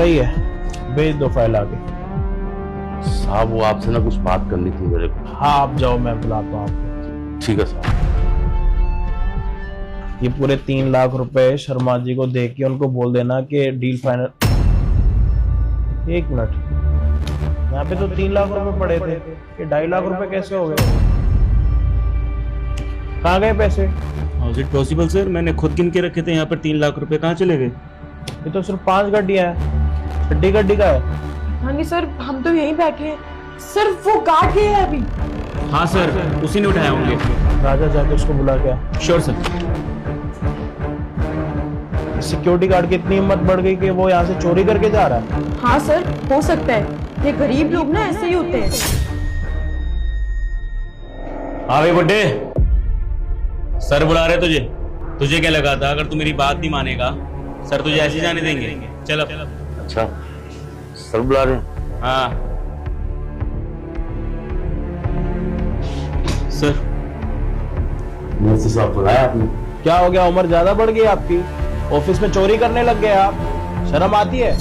सही है, भेज दो फाइल आगे। साहब वो आपसे ना कुछ बात करनी थी मेरे को। हाँ आप जाओ, मैं बुलाता हूँ आपको। ठीक है साहब। ये पूरे 3 लाख रुपए शर्मा जी को दे के उनको बोल देना कि डील फाइनल। 1 मिनट, यहाँ पे तो 3 लाख रुपए पड़े थे, ये 2.5 लाख रुपए कैसे हो गए? कहाँ गए पैसे? How is it possible sir? मैंने खुद गिन के रखे थे यहाँ पर 3 लाख रुपए कहाँ चले गए? ये तो सिर्फ 5 गड्डियां हैं, गड्डी गड्डी का है। हाँ नहीं सर, हम तो यहीं बैठे हैं सर, वो गार्ड गए हैं अभी। हाँ सर, उसी ने उठाया होंगे। राजा जाके उसको बुला के आ। Sure sir. सिक्योरिटी गार्ड की इतनी हिम्मत बढ़ गई कि वो यहाँ से चोरी करके जा रहा है। हाँ सर, हो सकता है, ये गरीब लोग ना ऐसे ही होते हैं। हाँ भाई बुड्ढे, सर बुला रहे तुझे। तुझे क्या लगा था अगर तू मेरी बात नहीं मानेगा सर तुझे ऐसे जाने देंगे? चल अब। अच्छा सर बुला रहे हैं? हाँ सर। मुझे साहब बुलाया आपने? क्या हो गया, उम्र ज्यादा बढ़ गई आपकी? ऑफिस में चोरी करने लग गए आप? शर्म आती है?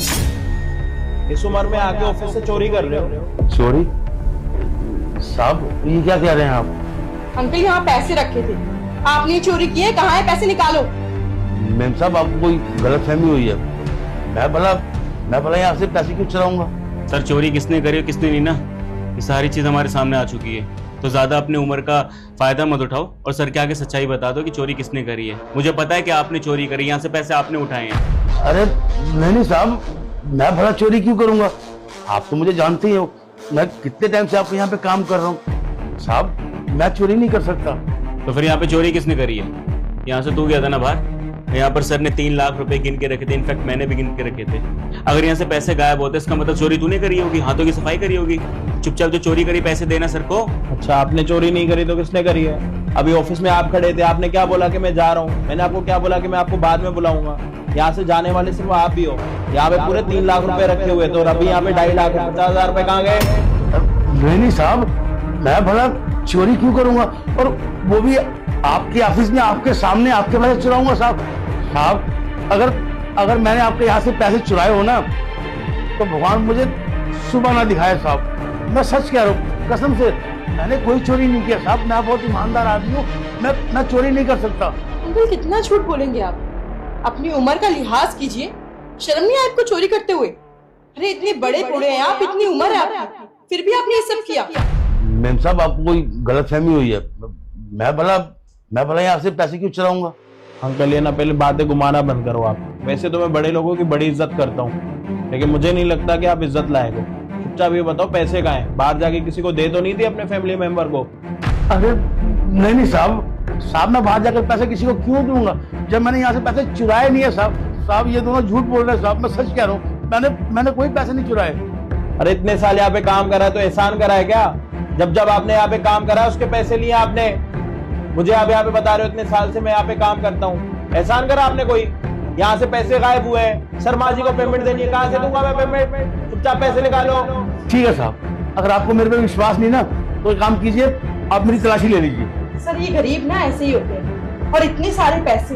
इस उम्र में आके ऑफिस से चोरी कर रहे हो? चोरी? साहब ये क्या कह रहे हैं आप? अंकल यहाँ पैसे रखे थे, आपने चोरी किए, कहाँ है पैसे? निकालो। मैम साहब आपको कोई गलत फहमी हुई है। मैं भला यहाँ से पैसे क्यों चुराऊंगा? सर चोरी किसने करी और किसने नहीं ना, ये सारी चीज हमारे सामने आ चुकी है। तो ज्यादा अपने उम्र का फायदा मत उठाओ और सर के आगे सच्चाई बता दो कि चोरी किसने करी है। मुझे पता है कि आपने चोरी करी, यहाँ से पैसे आपने उठाए हैं। अरे नहीं साहब, मैं भला चोरी क्यों करूंगा? आप तो मुझे जानते ही हो, मैं कितने टाइम से आपके यहाँ पे काम कर रहा हूँ। साहब मैं चोरी नहीं कर सकता। तो फिर यहाँ पे चोरी किसने करी है? यहाँ से तू गया था ना बाहर? यहाँ पर सर ने 3 लाख रुपए गिन के रखे थे, इनफैक्ट मैंने भी गिन के रखे थे। अगर यहाँ से पैसे गायब होते इसका मतलब चोरी तूने करी होगी, हाथों की सफाई करी होगी। चुपचाप जो चोरी करी पैसे देना सर को। अच्छा आपने चोरी नहीं करी तो किसने करी है? अभी ऑफिस में आप खड़े थे, आपने क्या बोला कि मैं जा रहा हूँ? मैंने आपको क्या बोला कि मैं आपको बाद में बुलाऊंगा? यहाँ से जाने वाले सिर्फ आप ही हो। यहाँ पे पूरे 3 लाख रुपए रखे हुए थे और अभी यहाँ पे 2.5 लाख 50,000 रुपए कहाँ गए? नहीं साहब, मैं भला चोरी क्यों करूंगा, और वो भी आपके ऑफिस में, आपके सामने, आपके पैसे चुराऊंगा? साहब अगर मैंने आपके यहाँ से पैसे चुराए हो ना तो भगवान मुझे सुबह ना दिखाए साहब। मैं सच कह रहा हूँ कसम से, मैंने कोई चोरी नहीं किया साहब। मैं बहुत ईमानदार आदमी हूँ, मैं चोरी नहीं कर सकता। अंकल कितना झूठ बोलेंगे आप? अपनी उम्र का लिहाज कीजिए, शर्म नहीं आए आपको चोरी करते हुए? अरे इतने बड़े बूढ़े हैं आप, इतनी उम्र है आपकी, फिर भी आपने ये सब किया। मैम साहब आपको कोई गलतफहमी हुई है। मैं भला यहाँ से पैसे क्यों चुराऊंगा? अंकल ये ना पहले बातें घुमाना बंद करो आप। वैसे तो मैं बड़े लोगों की बड़ी इज्जत करता हूँ, लेकिन मुझे नहीं लगता कि आप इज्जत लायक हो। चुपचाप ये बताओ पैसे कहाँ हैं? बाहर जाके किसी को दे तो नहीं दी अपने फैमिली मेंबर को? अरे नहीं साहब मैं बाहर जाकर पैसे किसी को क्यों दूंगा जब मैंने यहाँ से पैसे चुराए नहीं है साहब ये दोनों झूठ बोल रहे हैं साहब। मैं सच कह रहा हूँ, मैंने कोई पैसे नहीं चुराए। अरे इतने साल यहाँ पे काम करा है तो एहसान करा है क्या? जब आपने यहाँ पे काम करा उसके पैसे लिए आपने? मुझे आप यहाँ पे बता रहे हो इतने साल से मैं यहाँ पे काम करता हूँ, एहसान करा आपने कोई? यहाँ से पैसे गायब हुए हैं, शर्मा जी को पेमेंट देनी है, कहाँ से दूंगा मैं पेमेंट? चुपचाप पैसे निकालो। ठीक है साहब, अगर आपको मेरे पे विश्वास नहीं ना तो एक काम कीजिए, आप मेरी तलाशी ले लीजिए। सर ये गरीब ना ऐसे ही होते हैं, और इतने सारे पैसे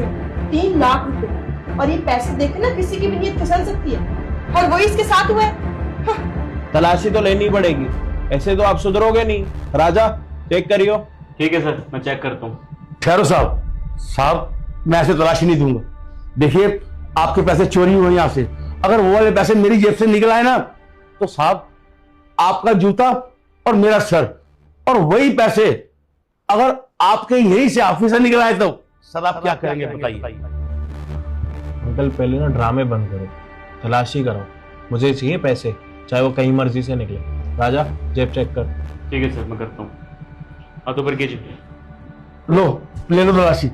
3 लाख रुपए, और ये पैसे देखे ना किसी की भी नीयत फिसल सकती है, और वही इसके साथ हुआ है। हाँ। तलाशी तो लेनी पड़ेगी, ऐसे तो आप सुधरोगे नहीं। राजा चेक करियो। ठीक है सर, मैं चेक करता हूँ। ठहरो साहब मैं ऐसे तलाशी नहीं दूंगा। देखिए आपके पैसे चोरी हुए यहाँ से, अगर वो वाले पैसे मेरी जेब से निकल आए ना तो साहब आपका जूता और मेरा सर, और वही पैसे अगर आपके यहीं से ऑफिस से निकल आए तो सर आप क्या करेंगे बताइए? अंकल पहले ना ड्रामे बंद करो, तलाशी करो। मुझे चाहिए पैसे, चाहे वो कहीं मर्जी से निकले। राजा जेब चेक कर। ठीक है सर, मैं करता हूँ। हाथों पर कीजिए। लो ले लो तलाशी।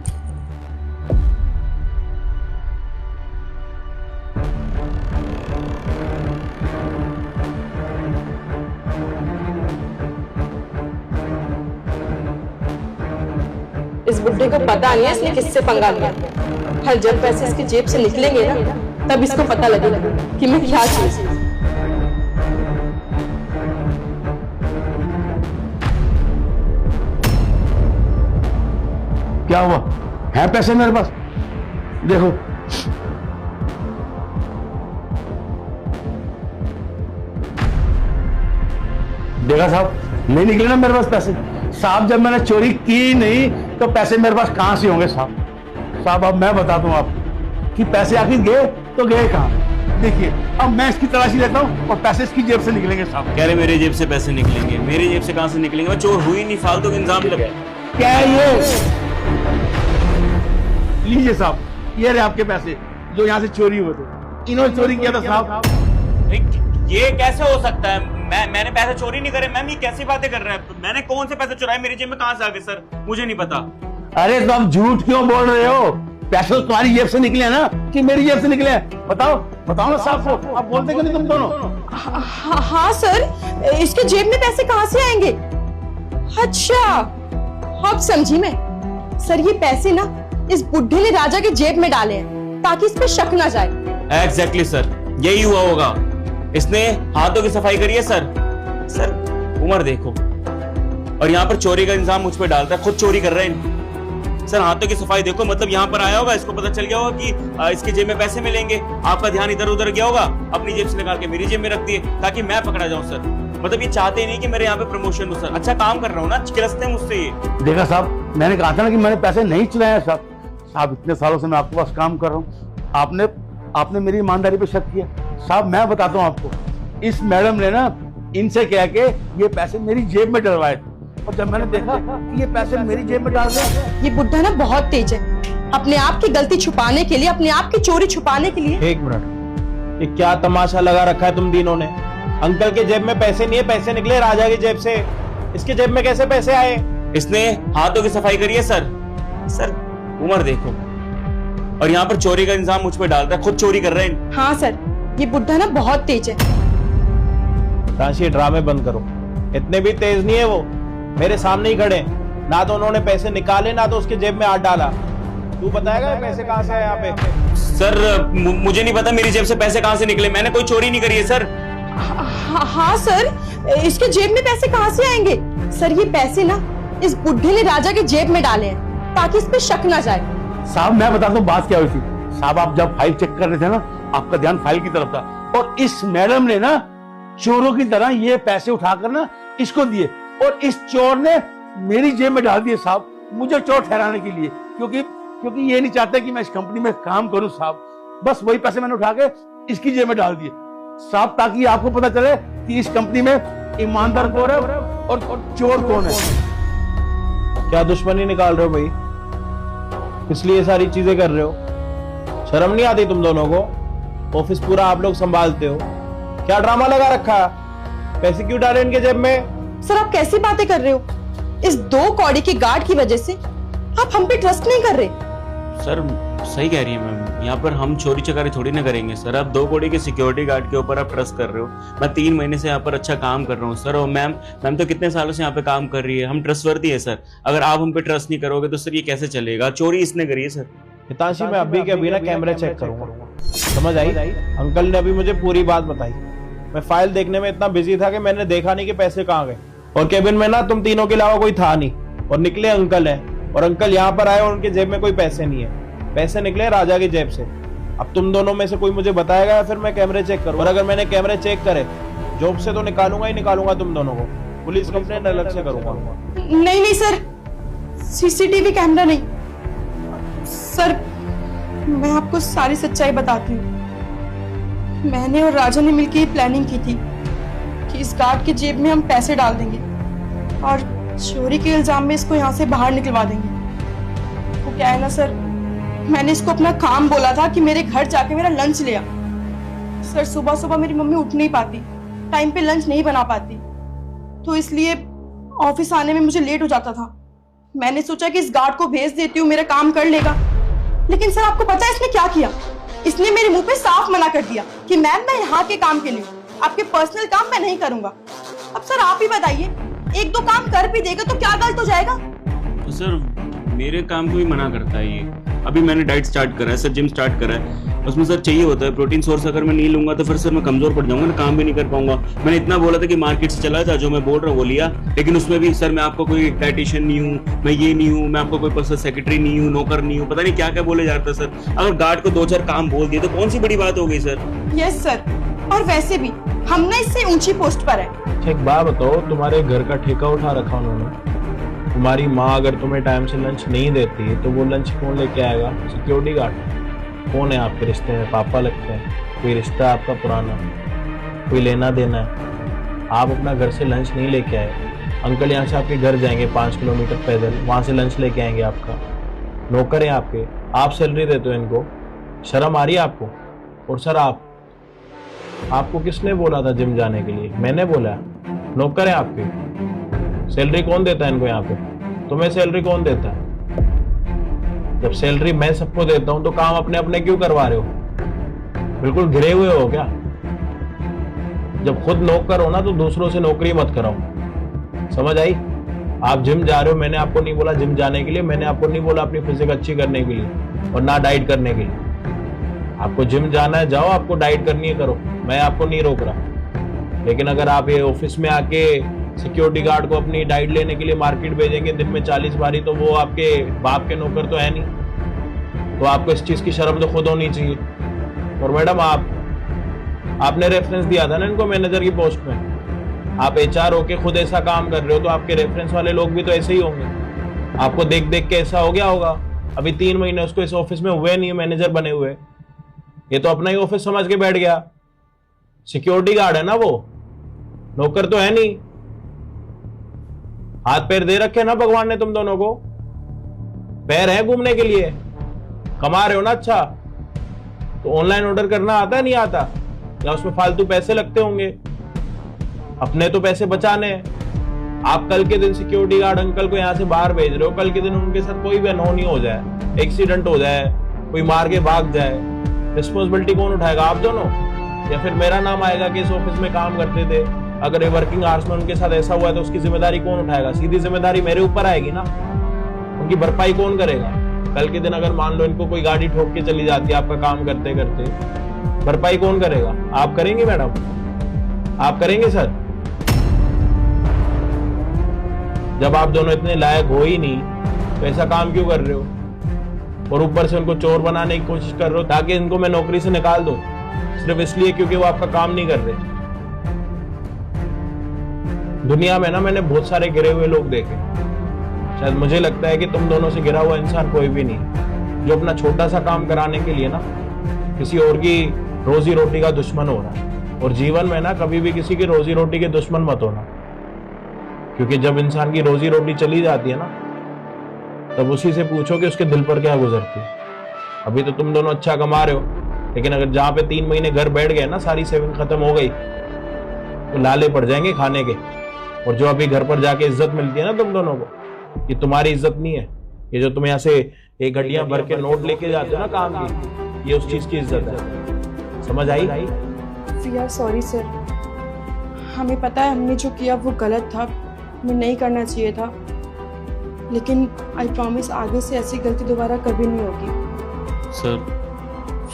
इस बुड्ढे को पता नहीं है इसने किससे पंगा लिया, हर जब पैसे इसकी जेब से निकलेंगे ना तब इसको पता लगेगा कि मैं क्या चीज हूं। क्या हुआ है पैसे मेरे पास? देखो देखा साहब, नहीं निकले ना मेरे पास पैसे। साहब जब मैंने चोरी की नहीं तो पैसे मेरे पास कहां से होंगे साहब? साहब अब मैं बता दूं आपको कि पैसे आखिर गए तो गए कहां? देखिए अब मैं इसकी तलाशी लेता हूं और पैसे इसकी जेब से निकलेंगे साहब। कह रहे मेरी जेब से पैसे निकलेंगे, मेरी जेब से कहां से निकलेंगे? मैं चोर हुई नहीं, फालतू का इंजाम लगा। क्या है ये? लीजिए साहब, ये रहे आपके पैसे जो यहाँ से चोरी हुए थे। इन्होंने चोरी किया था साहब। ये कैसे हो सकता है? मैंने पैसे चोरी नहीं करे। मैम ये कैसी बातें कर रहे हैं? मैंने कौन से पैसे चुराए? मेरी जेब में कहां से आ गए सर? मुझे नहीं पता। अरे तो आप झूठ क्यों बोल रहे हो? पैसे तो तुम्हारी जेब से निकले हैं ना कि मेरी जेब से निकले हैं? बताओ बताओ ना साहब को। आप बोलते क्यों नहीं तुम दोनों? हाँ सर, इसके जेब में पैसे कहाँ से आएंगे? अच्छा, अब समझी मैं। सर ये पैसे ना इस बुढ़े ने राजा के जेब में डाले हैं ताकि इस पे शक ना जाए। एग्जैक्टली सर, यही हुआ होगा। इसने हाथों की सफाई करी है सर। सर उम्र देखो, और यहाँ पर चोरी का इंजाम मुझ पर डालता है, खुद चोरी कर रहे हैं। सर हाथों की सफाई देखो, मतलब यहाँ पर आया होगा, इसको पता चल गया होगा कि इसकी जेब में पैसे मिलेंगे। आपका ध्यान इधर उधर गया होगा, अपनी जेब से निकाल के मेरी जेब में रख दिए ताकि मैं पकड़ा जाऊं सर। मतलब ये चाहते नहीं कि मेरे यहाँ पे प्रमोशन हो सर। अच्छा काम कर रहा हूँ ना, चिकरसते हैं मुझसे ये। देखा साहब, मैंने कहा था ना कि मैंने पैसे नहीं चुराए हैं साहब। साहब इतने सालों से मैं आपके पास काम कर रहा हूँ, आपने मेरी ईमानदारी पे शक किया। साहब मैं बताता हूँ आपको, इस मैडम ने ना इनसे कह के ये पैसे मेरी जेब में डलवाए थे, और जब मैंने देखा कि ये पैसे मेरी जेब में डाल दिए। ये बुढ़ा ना बहुत तेज है, अपने आप की गलती छुपाने के लिए, अपने आप की चोरी छुपाने के लिए। एक मिनट, ये क्या तमाशा लगा रखा है तुम तीनों ने? अंकल के जेब में पैसे नहीं है, पैसे निकले राजा की जेब से। इसके जेब में कैसे पैसे आए? इसने हाथों की सफाई करी है सर। सर उम्र देखो, और यहाँ पर चोरी का इंजाम मुझ पर डालता है, खुद चोरी कर रहे हैं। हाँ सर, ये बुढ़ा ना बहुत तेज है। ताशी ड्रामे बंद करो, इतने भी तेज नहीं है वो। मेरे सामने ही खड़े, ना तो उन्होंने पैसे निकाले ना तो उसके जेब में हाथ डाला। तू बताएगा ये पैसे कहाँ से आए यहाँ पे? सर मुझे नहीं पता मेरी जेब से पैसे कहाँ से निकले, मैंने कोई चोरी नहीं करी है सर। हाँ सर, इसके जेब में पैसे कहाँ से आएंगे? सर ये पैसे ना इस बुढ़े ने राजा के जेब में डाले हैं ताकि इस पे शक ना जाए। साहब मैं बताता हूँ बात क्या हुई थी। साहब आप जब फाइल चेक कर रहे थे ना, आपका ध्यान फाइल की तरफ था, और इस मैडम ने ना चोरों की तरह ये पैसे उठाकर ना इसको दिए, और इस चोर ने मेरी जेब में डाल दिए साहब, मुझे चोर ठहराने के लिए, क्योंकि ये नहीं चाहते कि मैं इस कंपनी में काम करूं साहब। बस वही पैसे मैंने उठा के इसकी जेब में डाल दिए साहब, ताकि आपको पता चले कि इस कंपनी में ईमानदार कौन है और चोर कौन है। क्या दुश्मनी निकाल रहे हो भाई? इसलिए ये सारी चीजें कर रहे हो? शर्म नहीं आती तुम दोनों को? ऑफिस पूरा आप लोग संभालते हो, क्या ड्रामा लगा रखा? पैसे क्यों डाले इनके जेब में? सर आप कैसी बातें कर रहे हो? इस 2 कौड़ी के गार्ड की वजह से आप हम पे ट्रस्ट नहीं कर रहे। सर सही कह रही है मैम, यहाँ पर हम चोरी चकारी थोड़ी ना करेंगे सर। आप 2 कौड़ी के सिक्योरिटी गार्ड के ऊपर आप ट्रस्ट कर रहे हो। मैं 3 महीने से यहाँ पर अच्छा काम कर रहा हूँ सर, और मैम तो कितने सालों से यहाँ पे काम कर रही है। हम ट्रस्टवर्दी है सर। अगर आप हम पे ट्रस्ट नहीं करोगे तो सर ये कैसे चलेगा? चोरी इसने करी है सर। हितांशी मैं अभी के अभी ना कैमरे चेक करूंगा, समझ आई? अंकल ने अभी मुझे पूरी बात बताई। मैं फाइल देखने में इतना बिजी था कि मैंने देखा नहीं कि पैसे कहाँ गए, और केबिन में ना तुम तीनों के अलावा कोई था नहीं, और निकले अंकल हैं, और अंकल यहाँ पर आए और उनके जेब में कोई पैसे नहीं है। पैसे निकले राजा की जेब से। अब तुम दोनों में से कोई मुझे बताएगा या फिर मैं कैमरे चेक करूँ? और अगर मैंने कैमरे चेक करे जॉब से तो निकालूंगा ही निकालूंगा तुम दोनों को। पुलिस कंप्लेंट अलग से करूंगा। नहीं सर, सीसीटीवी कैमरा नहीं। सर मैं आपको सारी सच्चाई बताती हूँ। मैंने और राजा ने मिलकर ये प्लानिंग की थी कि इस गार्ड के जेब में हम पैसे डाल देंगे और चोरी के इल्जाम में इसको यहाँ से बाहर निकलवा देंगे। वो क्या है ना सर, मैंने इसको अपना काम बोला था कि मेरे घर जाके मेरा लंच ले आ। सर सुबह सुबह मेरी मम्मी उठ नहीं पाती, टाइम पे लंच नहीं बना पाती, तो इसलिए ऑफिस आने में मुझे लेट हो जाता था। मैंने सोचा कि इस गार्ड को भेज देती हूँ, मेरा काम कर लेगा। लेकिन सर आपको पता है इसने क्या किया? इसने मेरे मुंह पे साफ मना कर दिया कि मैम मैं यहाँ के काम के लिए, आपके पर्सनल काम मैं नहीं करूंगा। अब सर आप ही बताइए, 1-2 काम कर भी देगा तो क्या गलत हो जाएगा? तो सर मेरे काम को भी मना करता है ये। अभी मैंने डाइट स्टार्ट करा है सर, जिम स्टार्ट करा है। उसमें सर चाहिए होता है प्रोटीन सोर्स। अगर मैं नहीं लूंगा तो फिर सर मैं कमजोर पड़ जाऊंगा ना, काम भी नहीं कर पाऊंगा। मैंने इतना बोला था कि मार्केट से चला जा, जो मैं बोल रहा हूँ वो लिया, लेकिन उसमें भी सर मैं आपको कोई डाइटिशियन नहीं हूँ, मैं ये नहीं हूँ, मैं आपको कोई पर्सनल सेक्रेटरी नहीं हूँ, नौकर नहीं हूँ, पता नहीं क्या क्या बोले जाता है सर। अगर गार्ड को 2-4 काम बोल दिए तो कौन सी बड़ी बात हो गई सर? यस सर, और वैसे भी हम ना इससे ऊंची पोस्ट पर है। एक बात बताओ, तुम्हारे घर का ठेका उठा रखा उन्होंने। तुम्हारी माँ अगर तुम्हें टाइम से लंच नहीं देती तो वो लंच कौन लेके आएगा? Security guard. कौन है आपके रिश्ते में? पापा लगते हैं? कोई रिश्ता आपका पुराना, कोई लेना देना है? आप अपना घर से लंच नहीं लेके आए। अंकल यहाँ से आपके घर जाएंगे 5 किलोमीटर पैदल, वहाँ से लंच लेके आएंगे आपका। नौकर हैं आपके, आप सैलरी देते हो इनको। शर्म आ रही है आपको? और सर आपको किसने बोला था जिम जाने के लिए? मैंने बोला? नौकर हैं आपके। सैलरी कौन देता है इनको यहाँ पे? तुम्हें सैलरी कौन देता है? जब सैलरी मैं सबको देता हूँ तो काम अपने अपने क्यों करवा रहे हो? बिल्कुल गिरे हुए हो क्या? जब खुद नौकर हो ना तो दूसरों से नौकरी मत कराओ। समझ आई? आप जिम जा रहे हो, मैंने आपको नहीं बोला जिम जाने के लिए, मैंने आपको नहीं बोला अपनी फिजिक अच्छी करने के लिए और ना डाइट करने के लिए। आपको जिम जाना है जाओ, आपको डाइट करनी है करो, मैं आपको नहीं रोक रहा। लेकिन अगर आप ये ऑफिस में आके सिक्योरिटी गार्ड को अपनी डाइट लेने के लिए मार्केट भेजेंगे दिन में 40 बारी, तो वो आपके बाप के नौकर तो है नहीं। तो आपको इस चीज की शर्म तो खुद होनी चाहिए। और मैडम आपने रेफरेंस दिया था ना इनको मैनेजर की पोस्ट में। आप HR होके खुद ऐसा काम कर रहे हो तो आपके रेफरेंस वाले लोग भी तो ऐसे ही होंगे। आपको देख देख के ऐसा हो गया होगा। अभी 3 महीने उसको इस ऑफिस में हुए नहीं, मैनेजर बने हुए। ये तो अपना ही ऑफिस समझ के बैठ गया। सिक्योरिटी गार्ड है ना वो, नौकर तो है नहीं। हाथ पैर दे रखे ना भगवान ने तुम दोनों को, पैर है घूमने के लिए। कमा रहे हो ना अच्छा, तो ऑनलाइन ऑर्डर करना आता है नहीं आता? या उसमें फालतू पैसे लगते होंगे? अपने तो पैसे बचाने हैं। आप कल के दिन सिक्योरिटी गार्ड अंकल को यहाँ से बाहर भेज रहे हो, कल के दिन उनके साथ कोई भी अनहोनी हो जाए, एक्सीडेंट हो जाए, कोई मार के भाग जाए, रिस्पॉन्सिबिलिटी कौन उठाएगा? आप दोनों? या फिर मेरा नाम आएगा कि इस ऑफिस में काम करते थे, अगर ये वर्किंग आवर्स में उनके साथ ऐसा हुआ है तो उसकी जिम्मेदारी कौन उठाएगा? सीधी जिम्मेदारी मेरे ऊपर आएगी ना। उनकी भरपाई कौन करेगा? कल के दिन अगर मान लो इनको कोई गाड़ी ठोक के चली जाती है आपका काम करते करते, भरपाई कौन करेगा? आप करेंगे मैडम? आप करेंगे सर? जब आप दोनों इतने लायक हो ही नहीं तो ऐसा काम क्यों कर रहे हो? और ऊपर से उनको चोर बनाने की कोशिश कर रहे हो ताकि इनको मैं नौकरी से निकाल दूं, सिर्फ इसलिए क्योंकि वो आपका काम नहीं कर रहे। दुनिया में ना मैंने बहुत सारे गिरे हुए लोग देखे, शायद मुझे लगता है कि तुम दोनों से गिरा हुआ इंसान कोई भी नहीं जो अपना छोटा सा काम कराने के लिए ना किसी और की रोजी रोटी का दुश्मन हो रहा है। और जीवन में ना कभी भी किसी की रोजी रोटी के दुश्मन मत होना, क्योंकि जब इंसान की रोजी रोटी चली जाती है ना तब उसी से पूछो कि उसके दिल पर क्या गुजरती है। अभी तो तुम दोनों अच्छा कमा रहे हो, लेकिन अगर जहां पे 3 महीने घर बैठ गए ना, सारी सेविंग खत्म हो गई, तो लाले पड़ जाएंगे खाने के। और जो अभी घर पर जाके इज्जत मिलती है ना तुम दोनों को, ये तुम्हारी इज्जत नहीं है। ये जो तुम यहाँ से एक घड़ियां भर के नोट लेके जाते हो ना काम की, ये उस चीज की इज्जत है। समझ आई? वी आर सॉरी सर, हमें पता है हमने जो किया वो गलत था, हमें नहीं करना चाहिए था, लेकिन आई प्रॉमिस आगे से ऐसी गलती दोबारा कभी नहीं होगी। Sir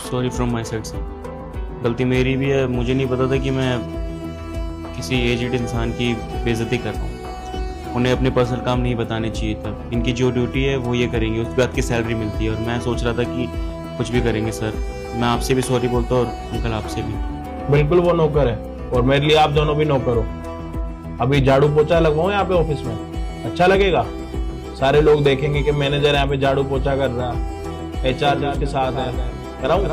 sorry from my side sir, गलती मेरी भी है। मुझे नहीं पता था कि मैं किसी एजेड इंसान की बेइज्जती कर रहा हूँ। उन्हें अपने पर्सनल काम नहीं बताने चाहिए था। इनकी जो ड्यूटी है वो ये करेंगे, उसके बाद की सैलरी मिलती है। और मैं सोच रहा था कि कुछ भी करेंगे सर। मैं आपसे भी सॉरी बोलता हूँ और अंकल आपसे भी। बिल्कुल वो नौकर है और मेरे लिए आप दोनों भी नौकर हो। अभी झाड़ू पोछा लगवाऊं यहाँ पे ऑफिस में, अच्छा लगेगा? सारे लोग देखेंगे कि मैनेजर यहाँ पे झाड़ू पोछा कर रहा है, HR जो उसके साथ है, कराऊं?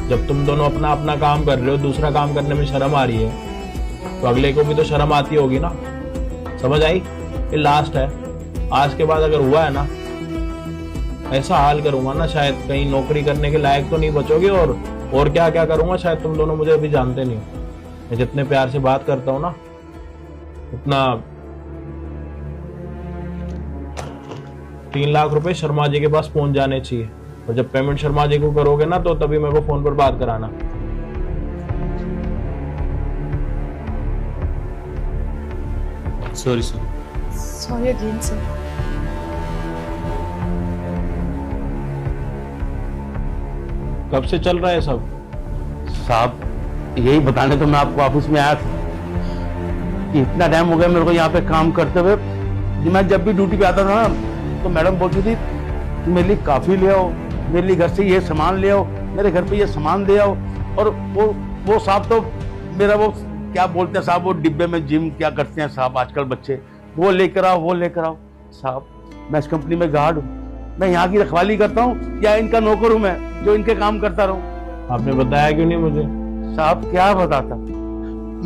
जब तुम दोनों अपना अपना काम कर रहे हो, दूसरा काम करने में शर्म आ रही है, तो अगले को भी तो शर्म आती होगी ना। समझ आई? ये लास्ट है। आज के बाद अगर हुआ है ना, ऐसा हाल करूंगा ना, शायद कहीं नौकरी करने के लायक तो नहीं बचोगे। और क्या क्या करूंगा शायद तुम दोनों मुझे अभी जानते नहीं हो। मैं जितने प्यार से बात करता हूँ ना, उतना 3 लाख रुपए शर्मा जी के पास पहुंच जाने चाहिए। और जब पेमेंट शर्मा जी को करोगे ना, तो तभी मेरे को फोन पर बात कराना। Sorry sir. Sorry again sir. कब से चल रहा है सब? साहब यही बताने तो मैं आपको ऑफिस में आया था कि इतना टाइम हो गया मेरे को यहाँ पे काम करते हुए। मैं जब भी ड्यूटी पे आता था ना तो मैडम बोलती थी कि मेरे लिए काफी ले आओ, मेरे लिए घर से ये सामान ले आओ, मेरे घर पे ये सामान ले आओ। और वो वो साहब तो मेरा वो क्या बोलते हैं साहब, वो डिब्बे में जिम क्या करते हैं साहब आजकल बच्चे, वो लेकर आओ वो लेकर आओ। साहब मैं इस कंपनी में गार्ड हूँ, मैं यहाँ की रखवाली करता हूँ या इनका नौकर हूँ मैं जो इनके काम करता रहूँ? आपने बताया क्यों नहीं मुझे? साहब क्या बताता,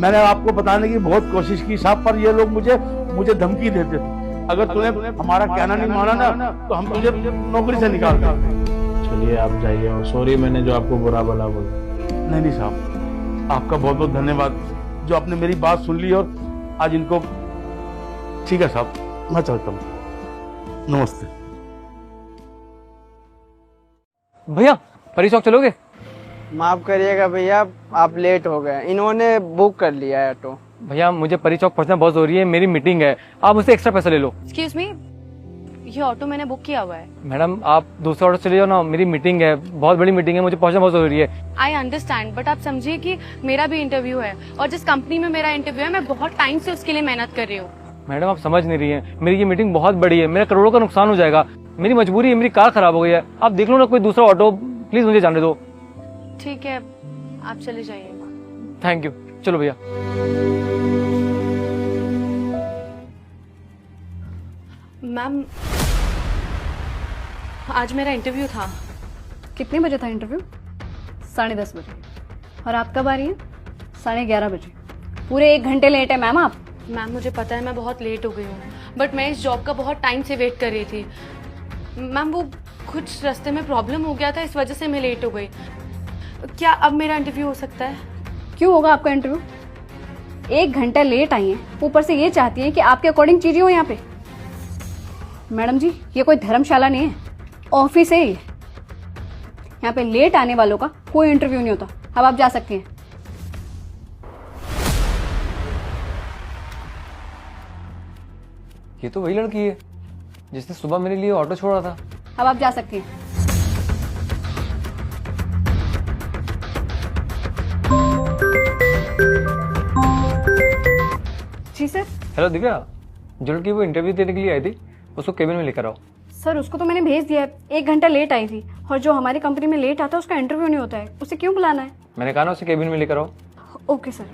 मैंने आपको बताने की बहुत कोशिश की साहब, पर ये लोग मुझे धमकी देते थे, अगर तूने हमारा कहना नहीं माना ना तो हम तुझे नौकरी से निकाल देंगे। चलिए आप जाइए, और सॉरी मैंने जो आपको बुरा भला बोला। नहीं साहब, आपका बहुत बहुत धन्यवाद जो आपने मेरी बात सुन ली और आज इनको। ठीक है साहब, मैं चलता हूँ, नमस्ते। भैया परी चौक चलोगे? माफ करिएगा भैया, आप लेट हो गए, इन्होंने बुक कर लिया है ऑटो। भैया मुझे परी चौक पहुंचना बहुत जरूरी है, मेरी मीटिंग है, आप मुझसे एक्स्ट्रा पैसा ले लो। एक्सक्यूज मी, ये ऑटो मैंने बुक किया हुआ है। मैडम आप दूसरा ऑटो चले जाओ ना, मेरी मीटिंग है, बहुत बड़ी मीटिंग है, मुझे पहुंचना बहुत जरूरी है। आई अंडरस्टैंड, बट आप समझिए कि मेरा भी इंटरव्यू है, और जिस कंपनी में मेरा इंटरव्यू है मैं बहुत टाइम से उसके लिए मेहनत कर रही हूँ। मैडम आप समझ नहीं रही है, मेरी ये मीटिंग बहुत बड़ी है, मेरा करोड़ों का नुकसान हो जाएगा, मेरी मजबूरी है, मेरी कार खराब हो गई है, आप देख लो ना कोई दूसरा ऑटो, प्लीज मुझे जाने दो। ठीक है, आप चले जाइए। थैंक यू, चलो भैया। मैम आज मेरा इंटरव्यू था। कितने बजे था इंटरव्यू? 10:30 बजे। और आप कब आ रही हैं? 11:30 बजे। पूरे 1 घंटे लेट है मैम आप। मैम मुझे पता है मैं बहुत लेट हो गई हूँ, बट मैं इस जॉब का बहुत टाइम से वेट कर रही थी। मैम वो कुछ रास्ते में प्रॉब्लम हो गया था, इस वजह से मैं लेट हो गई। क्या अब मेरा इंटरव्यू हो सकता है? क्यों होगा आपका इंटरव्यू? 1 घंटा लेट आई हैं, ऊपर से ये चाहती हैं कि आपके अकॉर्डिंग चीजें हो यहाँ पे। मैडम जी ये कोई धर्मशाला नहीं है, ऑफिस है ये। यहाँ पे लेट आने वालों का कोई इंटरव्यू नहीं होता। अब आप जा सकती हैं। ये तो वही लड़की है जिसने सुबह मेरे लिए ऑटो छोड़ा था। अब आप जा सकती हैं। जी सर। हेलो दिव्या, जो लड़की वो इंटरव्यू देने के लिए आई थी उसको केबिन में लेकर आओ। सर उसको तो मैंने भेज दिया है, 1 घंटा लेट आई थी, और जो हमारी कंपनी में लेट आता है उसका इंटरव्यू नहीं होता है, उसे क्यों बुलाना है? मैंने कहा ना उसे केबिन में लेकर आओ। Okay sir.